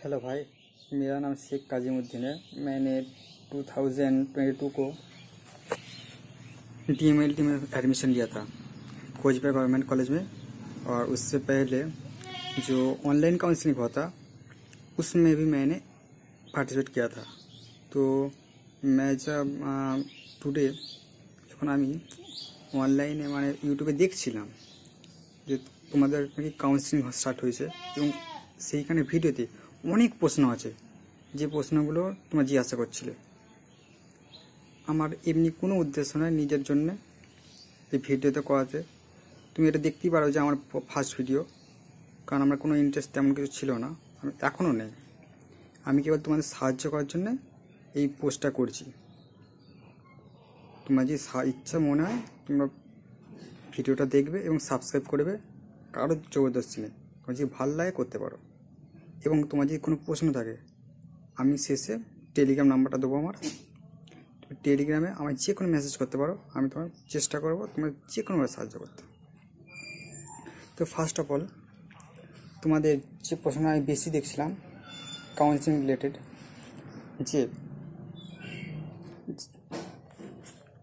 Hello भाई। मेरा नाम शेख काजिमुद्दीन है। मैंने 2022 को DMLT में एडमिशन लिया था खोजपेट गवर्नमेंट कॉलेज में। और उससे पहले जो ऑनलाइन काउंसलिंग हुआ था उसमें भी मैंने पार्टिसिपेट किया था। तो मैं जब টुडे যখন আমি অনলাইনে মানে ইউটিউবে দেখছিলাম যে তোমাদের নাকি কাউন্সিলিং স্টার্ট হয়েছে এবং সেইখানে ভিডিওতে অনেক প্রশ্ন আছে, যে প্রশ্নগুলো তোমরা জিজ্ঞাসা করছিলে। আমার এমনি কোনো উদ্দেশ্য নয় নিজের জন্য এই ভিডিওতে করাতে। তুমি এটা দেখতেই পারো যে আমার ফার্স্ট ভিডিও, কারণ আমার কোনো ইন্টারেস্ট তেমন কিছু ছিল না, আমি এখনও নেই। আমি কেবল তোমাদের সাহায্য করার জন্য এই পোস্টটা করছি। তোমার যে ইচ্ছা মনে হয় তোমরা ভিডিওটা দেখবে এবং সাবস্ক্রাইব করবে, কারোর জবরদস্তি নেই। তোমার যে ভালো লাগে করতে পারো। এবং তোমার যদি কোনো প্রশ্ন থাকে আমি শেষে টেলিগ্রাম নাম্বারটা দেবো আমার, টেলিগ্রামে আমায় যে কোনো মেসেজ করতে পারো, আমি তোমার চেষ্টা করবো তোমার যে কোনোভাবে সাহায্য করতে। তো ফার্স্ট অফ অল তোমাদের যে প্রশ্ন আমি বেশি দেখছিলাম কাউন্সিলিং রিলেটেড, যে